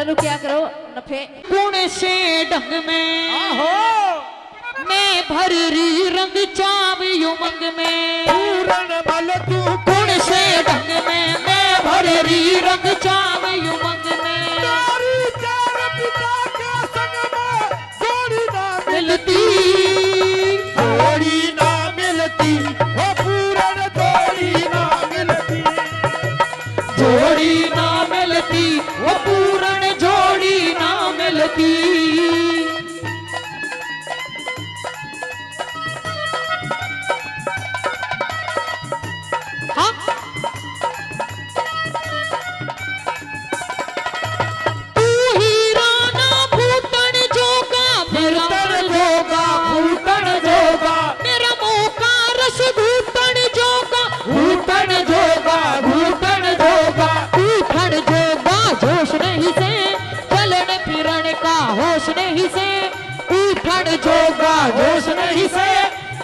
नु क्या करो नफे कुण से ढंग में आहो मैं भर री रंग चाव उमंग में पूरन बल तू कुण से ढंग में मैं भर री रंग चाव उमंग में तारी चार पिता के संग में जोड़ी ना मिलती जोड़ी ना मिलती वो पूरन जोड़ी ना मिलती जोड़ी ना मिलती वो पूर्ण जोड़ी ना मिलती हाँ तू ही राना भूतन जोगा मेरा भूतन जोगा भूतन जोगा मेरा मौका रस भूतन जोगा भूतन जोगा भूतन जोगा उठन जोगा जोश नहीं से चलन फिरन का होश नहीं से उठन जोगा जोश नहीं से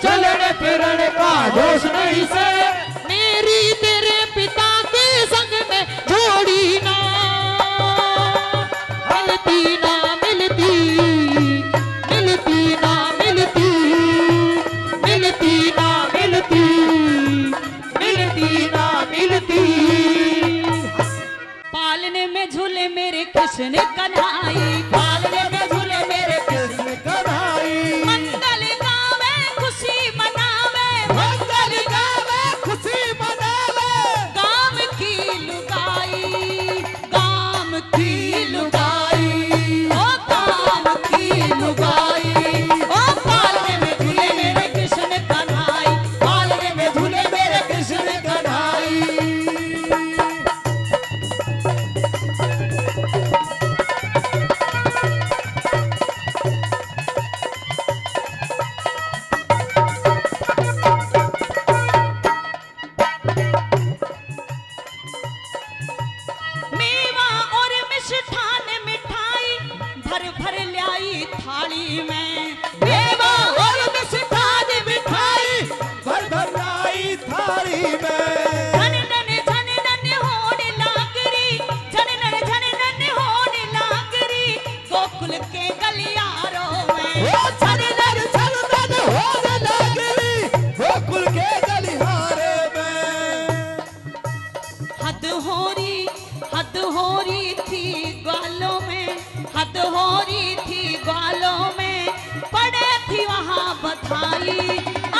चलन फिरन का जोश नहीं से मेरी तेरे पिता के संग में जोड़ी ना मिलती ना मिलती मिलती ना मिलती मिलती ना मिलती मिलती ना मिलती पालने में झूले मेरे कृष्ण कन्हाई पालने में झूले मेरे कृष्ण कन्हाई मंगल गावे खुशी मनावे मंगल गावे खुशी मनावे गाम की लुगाई गाम की लुगाई ओ गाम की लुगाई ओ पालने में झूले मेरे कृष्ण कन्हाई पालने में झूले मेरे कृष्ण कन्हाई मेवा और मिष्ठान मिठाई भर भर लाई थाली में मेवा और मिष्ठान मिठाई भर भर लाई थाली में झन नन होने लागरी झन नन होने लागरी गोकुल के गलियारों में ओ छन नन होने लगली गोकुल के गलिहारे में हद हो रही थी ग्वालों में हद हो रही थी ग्वालों में पड़े थी वहाँ बधाई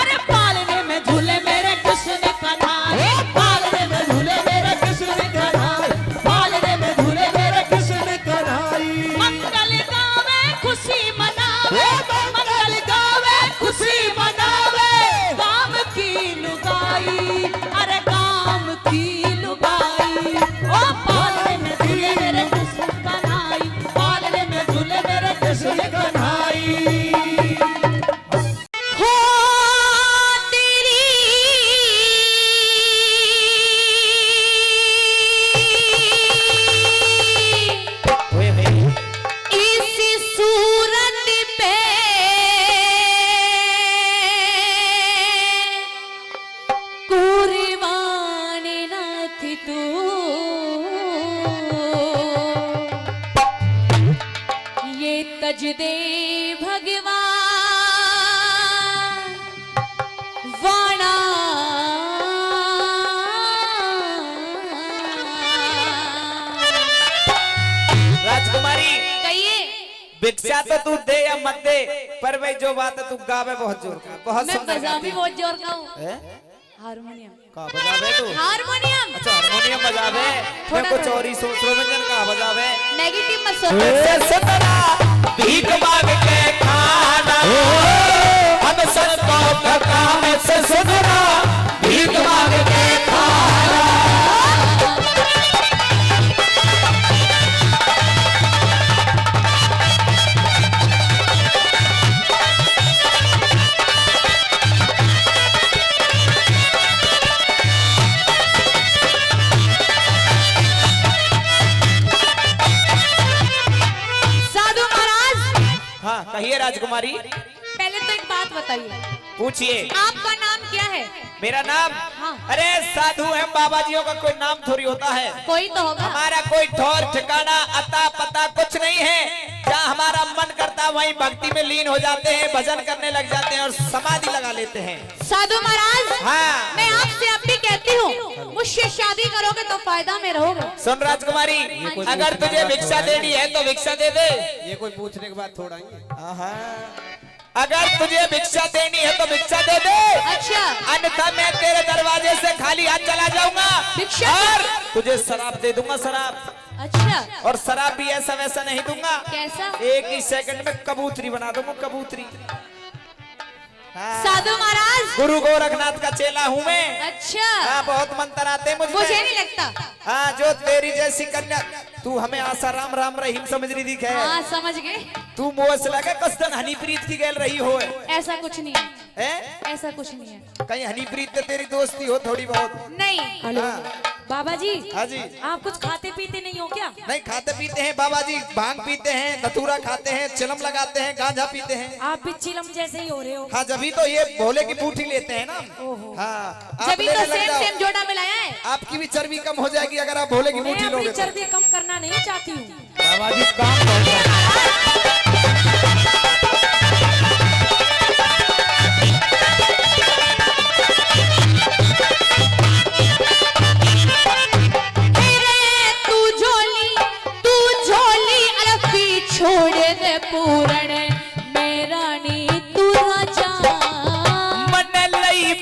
अरे पालने में झूले मेरे कृष्ण कन्हाई पालने में झूले मेरे कृष्ण कन्हाई पालने में झूले मेरे कृष्ण कन्हाई मंगल गावे खुशी मनावे मंगल गावे खुशी मनावे गाम की लुगाई अरे गाम की लुगाई ओ पालने में झूले मेरे कृष्ण कन्हाई पालने में झूले मेरे कृष्ण कन्हाई हो तेरी इस सूरत पे कुर्बान न थी तू ये तज दे भगवान वाणा राजकुमारी कहिए भिक्षा तो तू दे या मत दे पर भाई जो बात है तू गावे बहुत जोर का बहुत मैं सुंदर बजा गाती भी है। बहुत जोर का हूँ हैं? हारमोनियम का बजावे तू हारमोनियम अच्छा हारमोनियम बजावे मैं थोड़ा कुछ थोड़ा। और ही सोच रहा हूँ का बजावे नेगेटिव मत सोचो से सतना भीख मांग के खाना हम सबको का काम से सुधरा भीख मांग के खाना कहिए राजकुमारी। पहले तो एक बात बताइए। पूछिए। आपका नाम क्या है? मेरा नाम? हाँ। अरे साधु है, बाबा जियों का कोई नाम थोड़ी होता है। कोई तो होगा। हमारा कोई ठौर ठिकाना अता पता कुछ नहीं है। जहाँ हमारा मन करता वहीं भक्ति में लीन हो जाते हैं, भजन करने लग जाते हैं और समाधि लगा लेते हैं। साधु महाराज, हाँ। मैं आपसे अब भी कहती हूँ, मुझसे शादी करोगे तो फायदा में रहोगे। सुन राजकुमारी, अगर तुझे भिक्षा देनी है तो भिक्षा दे दे। ये कोई पूछने के बाद थोड़ा ही। अगर तुझे भिक्षा देनी है तो भिक्षा दे दे। अच्छा। अन्यथा मैं तेरे दरवाजे से खाली हाथ चला जाऊंगा भिक्षा? और तुझे शराब दे दूंगा, शराब। अच्छा। और शराब भी ऐसा वैसा नहीं दूंगा। कैसा? एक ही सेकंड में कबूतरी बना दूंगा, कबूतरी। हाँ। साधु महाराज, गुरु गोरखनाथ का चेला हूँ मैं। अच्छा। हाँ, बहुत मंत्र आते मुझे नहीं लगता। हाँ, जो तेरी जैसी कन्या, तू हमें आशा राम राम रहीम समझ रही दिखे। हाँ, समझ गए। तू मुँह से लगे कसदन हनीप्रीत की गैल रही हो। ऐसा कुछ नहीं है। ऐसा कुछ नहीं है। कहीं हनीप्रीत से तेरी दोस्ती हो थोड़ी बहुत? नहीं। हाँ। बाबा जी, हाँ जी। आप कुछ खाते पीते नहीं हो क्या? नहीं, खाते पीते हैं बाबा जी, भांग पीते हैं, धतूरा खाते हैं, चिलम लगाते हैं, गांजा पीते हैं। आप भी चिलम जैसे ही हो रहे हो। हाँ, जभी तो ये भोले की बूटी लेते हैं ना। हाँ, आप जभी तो लेने लग जाओ। सेम जोड़ा मिलाया है। आपकी भी चर्बी कम हो जाएगी अगर आप भोले की मैं बूटी अपनी लोगे तो। चर्बी कम करना नहीं चाहती हूँ। बाबा जी काम बहुत है। छोड़ दे पूरण मेरा नी तू राजा। मन लई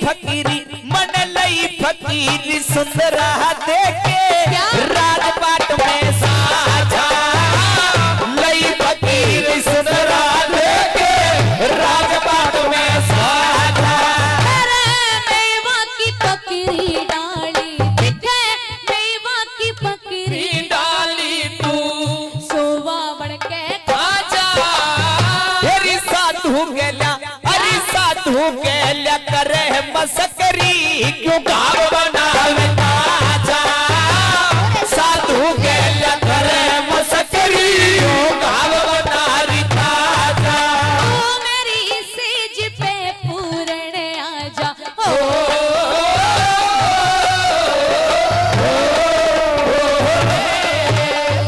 फकीरी सुंदरा देखे राजपाट में साझा। लई फकीरी सुंदरा देखे राजपाट में साझा। मेवा की पकड़ी डाली दिखे, मेवा की पकड़ी डाली तू सोवा बढ़ के आजा। तेरी साधु गेल्या करे मसकरी, क्यों घाव बनावे ताजा। साधु गेल्या करे मसकरी, क्यों घाव बनारी ताजा। तू मेरी सेज पे पूरण आजा।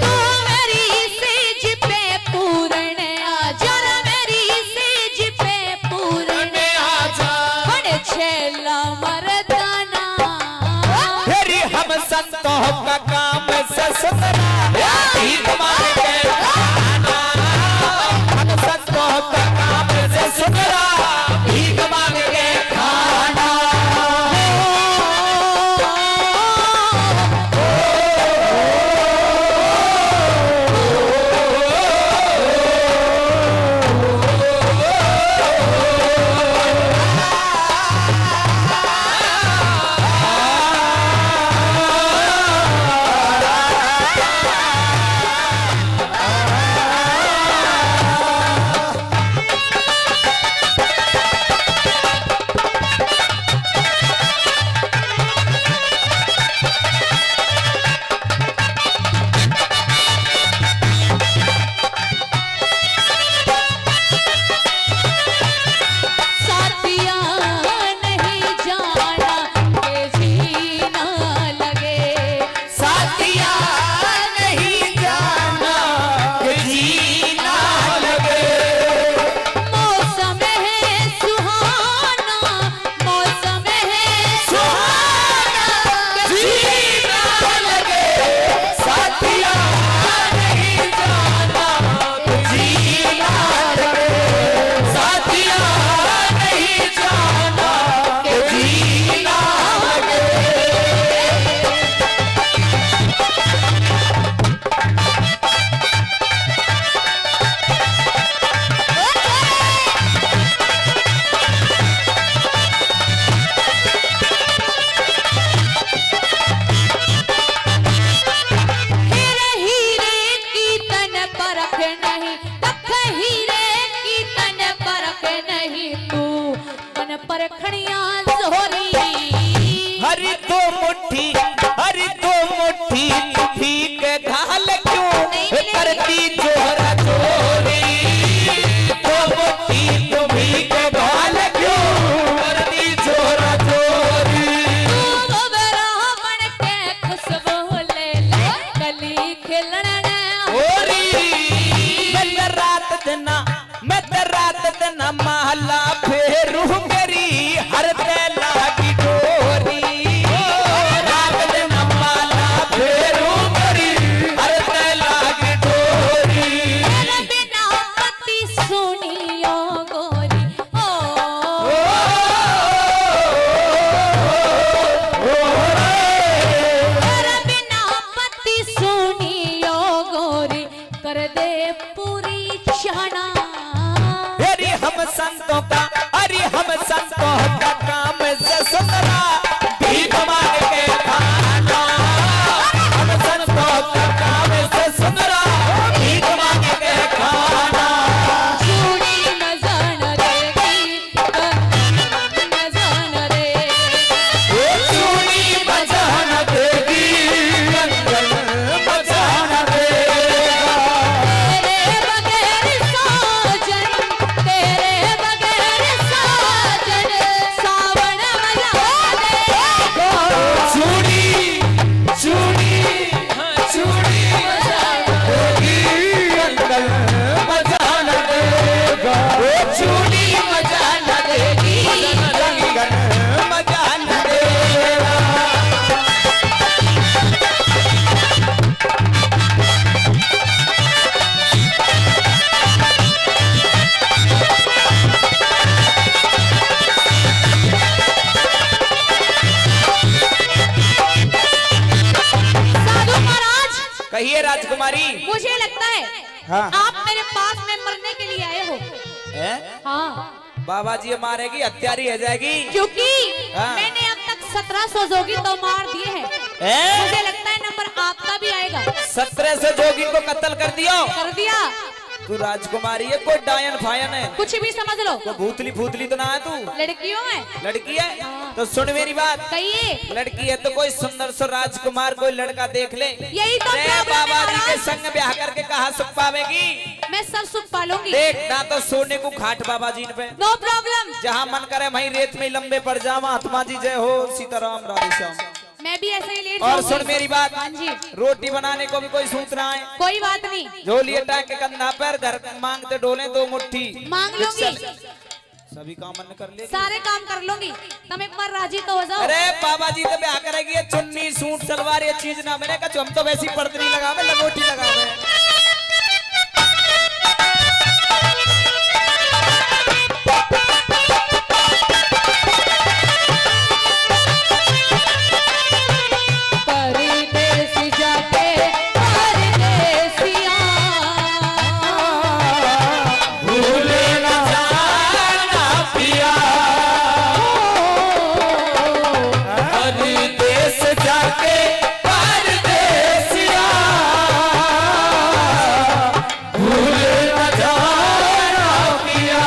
तू मेरी सेज पे पूरण आजा, मेरी सेज पे पूरण आजा। बड़े छेला मर्दाना, फिर हम संतों का काम से सुनना, भीख मांग के खाना। हम संतों का काम से सुनना, भीख मांग के खाना। साथिया नहीं जाना के जीना लगे। साथिया नहीं जाना कि जीना लगे। मौसम है सुहाना, मौसम है सुहाना, जीना लगे। साथिया नहीं जाना कि जीना लगे। साथिया नहीं जाना कि जीना लगे। हीरे की तन परख नहीं, तक हीरे की तन परख नहीं, तू मन परखणिया जोरी। हरी दो मुट्ठी भीख घाल क्यों करती जोरा चोरी। दो मुट्ठी भीख घाल क्यों करती जोरा चोरी। होली खेलने होरी मैं तो रात दिन महला फेरू मेरी हर तेला की डोरी रात दिन महला फेरू मेरी हर तेला की डोरी तेरे बिना पति सुनियो गोरी ओ तेरे बिना पति सुनियो गोरी कर दे पूरी क्षणा अरे हम संतों का काम से सुंदरा भीख मांग के खाना हम संतों का काम से सुंदरा भीख मांग के खाना चूड़ी नजर देगी नजर देगी चूड़ी बजान देगी कंगन बजान देगा तेरे बगैर साजन तेरे बगैर साजन सावन मजा देगा चूड़ी चूड़ी चूड़ी कंगन बजान देगा चूड़ी बजान देगी कंगन बजान देगा साधु महाराज कहिए राजकुमारी मुझे लगता है हाँ। आप मेरे पास में मरने के लिए आए हो हैं? हाँ बाबा जी मारे की हत्यारी हो जाएगी क्योंकि हाँ। मैंने अब तक 1700 जोगी तो मार दिए हैं हैं? मुझे लगता है नंबर आपका भी आएगा 17 से जोगी को कत्ल कर दियो कर दिया तू राजकुमारी है कोई डायन फायन है कुछ भी समझ लो कोई भूतली फूतली तो ना है तू लड़कियों में लड़की है तो सुन मेरी बात कहिए लड़की है तो कोई सुंदर सो राजकुमार कोई लड़का देख ले यही तो अरे प्रॉब्लम है बाबा जी के महाराज। संग ब्याह करके कहा सुख पावेगी मैं सब सुख पालूंगी देख ना तो सोने को खाट बाबा जी पे नो प्रॉब्लम जहाँ मन करे वहीं रेत में लंबे पड़ जावा आत्मा जी जय हो सीताराम राधे श्याम मैं भी ऐसे ही लेट और जाऊंगी। सुन मेरी बात हाँ जी रोटी बनाने को भी कोई सूत रहा है कोई बात नहीं झोलिए टांग के कंधा पर घर मांगते डोले 2 मुट्ठी मांग लूंगी सभी काम मन कर ले सारे काम कर लूंगी तुम एक बार राजी तो हो जाओ अरे बाबा जी तो ब्याह करेगी ये चुन्नी सूट सलवार ये चीज ना मैंने कहा हम तो वैसी पर्दनी लगावे लंगोटी लगावे परदेस जाके परदेसिया भूले न जाना पिया परदेस जाके परदेसिया भूले न जाना पिया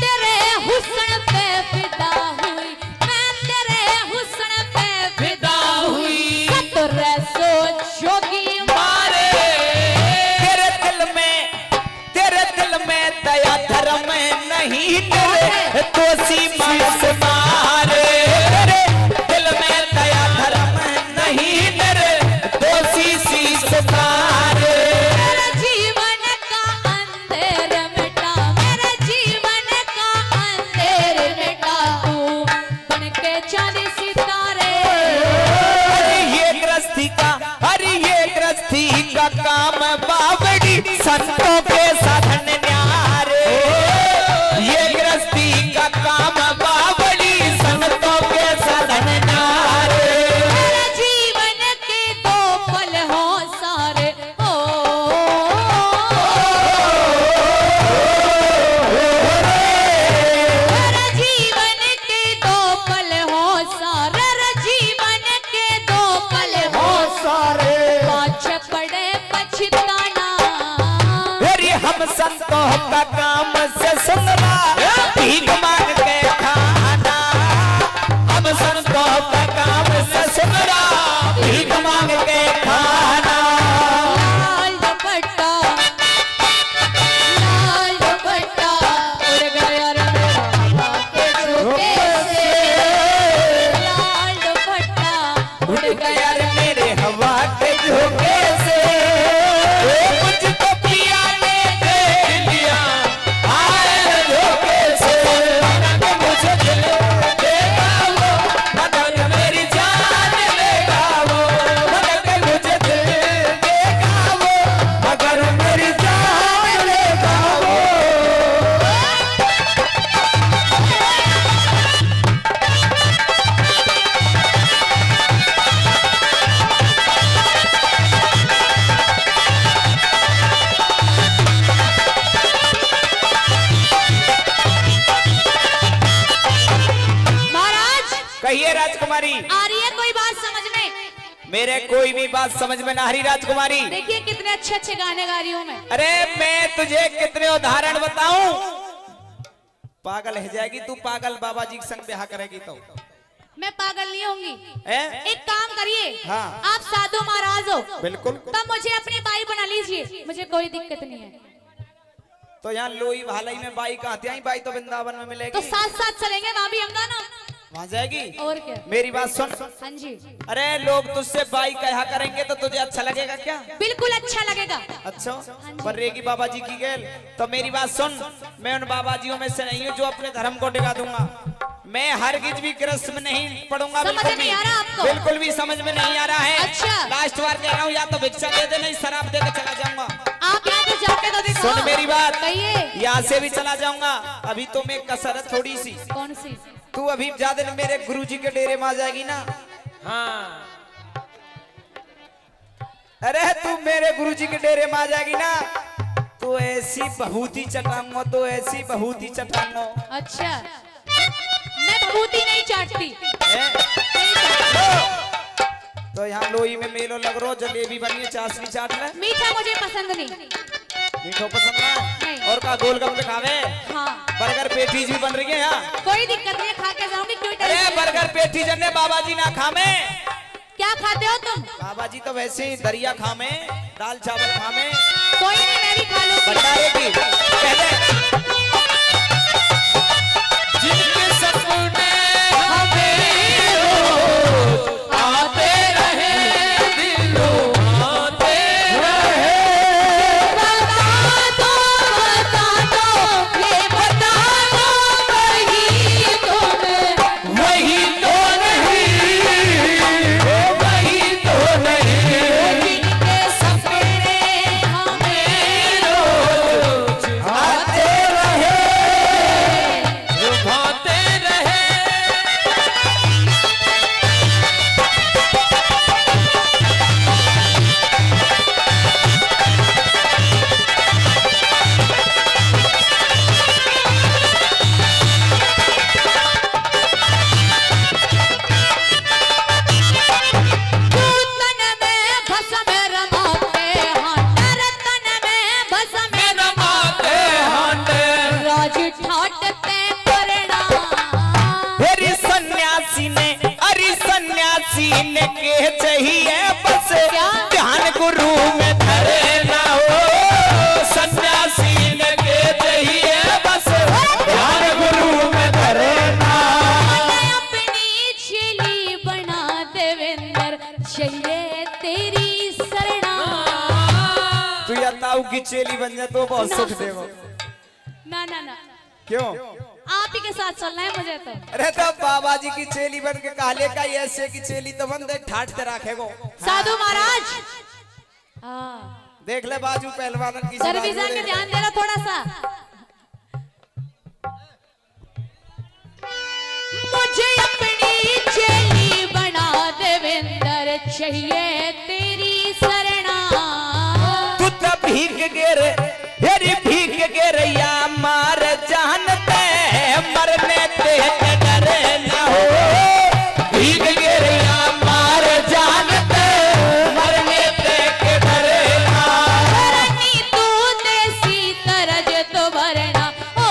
तेरे हुस्न पे फिदा हुई मैं तेरे हुस्न पे फिदा हुई 1700 जोगी मारे तेरे दिल में दया धर्म नहीं तेरे दोषी मांस मारे तेरे दिल में दया धर्म नहीं तेरे दोषी शीश मारे मेरे जीवन का अंधेर मिटा मेरे जीवन का अंधेर मिटा तू बन के चांद सितारे अरे ये गृहस्थी का काम बावड़ी संतों के साधन न्यारे ये गृहस्थी का काम बावड़ी संतों के साधन न्यारे मेरे जीवन के 2 पल हो सारे ओ मेरे जीवन के 2 पल हो सारे रे जीवन के 2 पल हो सारे पाछे पड़े पछताना अरे हम संतों का काम से सुनना भीख मांग के खाना कहिए राजकुमारी। आ रही है कोई बात समझ में? मेरे कोई भी बात समझ में ना आ रही राजकुमारी। देखिए कितने अच्छे अच्छे गाने गा रही हूँ मैं। अरे मैं तुझे कितने उदाहरण बताऊं, पागल है जाएगी तू। पागल बाबा जी के संग ब्याह करेगी तो। मैं पागल नहीं होंगी। हैं? एक काम करिए, हाँ। आप साधु महाराज हो, बिल्कुल। तब मुझे अपनी बाई बना लीजिए, मुझे कोई दिक्कत नहीं है। तो यहाँ लोई भालाई में बाई कहाँ थी? बाई तो वृंदावन में मिलेगी। तो साथ साथ चलेंगे, वहाँ भी हम दोनों। वहाँ जाएगी? और क्या? मेरी बात सुन। हाँ जी। अरे लोग तुझसे बाई कहा करेंगे तो तुझे अच्छा लगेगा क्या? बिल्कुल अच्छा लगेगा। अच्छा, पर रेगी बाबा जी की गेल। तो मेरी बात सुन, मैं उन बाबा जियों में से नहीं हूँ जो अपने धर्म को टिका दूंगा। मैं हरगिज भी कृष्ण में नहीं पढ़ूंगा। समझ बिल्कुल नहीं भी आ रहा आपको? बिल्कुल भी समझ में नहीं आ रहा है। अच्छा। लास्ट बार कह रहा हूँ, या तो भिक्षा दे दे, नहीं शराब दे के चला जाऊंगा। आप यहाँ तो जाके तो दिखाओ। सुन मेरी बात, कहिए। यहाँ से भी चला जाऊंगा। अभी तो मैं कसरत थोड़ी सी। कौन सी? तू अभी ज्यादा दिन मेरे गुरुजी के डेरे में आ जाएगी ना। हाँ अरे तू मेरे गुरुजी के डेरे में आ जाएगी ना, तो ऐसी बहुत ही चटाऊंगा, तो ऐसी बहुत ही चटाऊंगा। अच्छा, मैं भभूति नहीं चाटती। तो यहाँ लोई में मेलो लग रो, जलेबी बनी है, चाशनी चाट ले। मीठा मुझे पसंद नहीं। मीठो पसंद ना? नहीं। और का गोलगप्पे खावे? हाँ। बर्गर पेटीज भी बन रही है यहाँ। कोई दिक्कत नहीं है, खा के जाऊंगी। क्यों अरे टेंशन? बर्गर पेटीज ने बाबा जी ना खामे। क्या खाते हो तुम? बाबा जी तो वैसे ही दरिया खामे, दाल चावल खामे। कोई नहीं, मैं भी खा लूंगी। बताएगी पहले जिनके सपने हमें रोज आते रहे, दिलों आते रहे। बता दो, ये बता दो, वही तुम। वही तो नहीं, वही तो नहीं। जिनके सपने हमें रोज आते रहे। लुभाते रहे। तन में भस्म रमाते हैं, तेरे तन में भस्म रमाते हांडे। राज ठाटते करना। अरे सन्यासी ने, अरे सन्यासी ने के चाहिए बस क्या? ध्यान गुरु में धरे ना हो। सन्यासी ने के चाहिए बस ध्यान गुरु में धरे ना। मैं अपनी चेली बना देवेंद्र, चाहिए तेरी शरणा। तू या ताऊ की चेली बन जाए तो बहुत सुख देवो। ना ना ना, क्यों? आप ही के साथ चलना है मुझे तो। अरे तो बाबा जी की चेली बन के काले का ऐसे की चेली तो बन दे, ठाट ते रखेगो। साधु महाराज, हाँ, देख ले बाजू पहलवान की सर्विसा के ध्यान देना थोड़ा सा। मुझे अपनी चेली बना देवेंद्र, चाहिए तेरी शरणा। तू तो भीग गिर, अरे भीग गिर या मार जानते मरने ते डरे ना हो। भीग गिर या मार जानते, मरने ते के डरे ना। धरनी तू देसी तरज तो भरना। ओ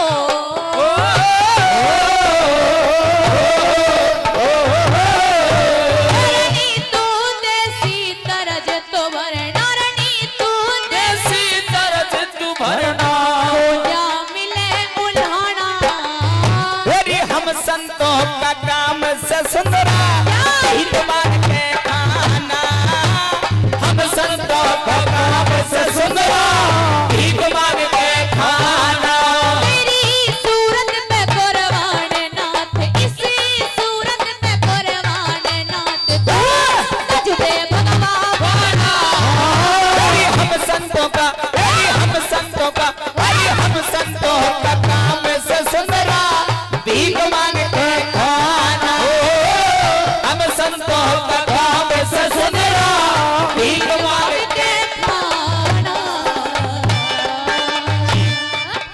धरनी तू देसी तरज तो भरना। धरनी तू देसी तरज तू भरना। या मिले उल्हाना। अरे हम संतों का काम से सुंदरा ईद मान के खाना। हम संतों का काम से सुंदरा भीख मांग के खाना। तेरी सूरत पे कुर्बान नाथ, इसी सूरत पे कुर्बान नाथ। तज दे भगवान। अरे हम संतों का, अरे हम संतों का, अरे हम संतों का काम से सुंदरा भीख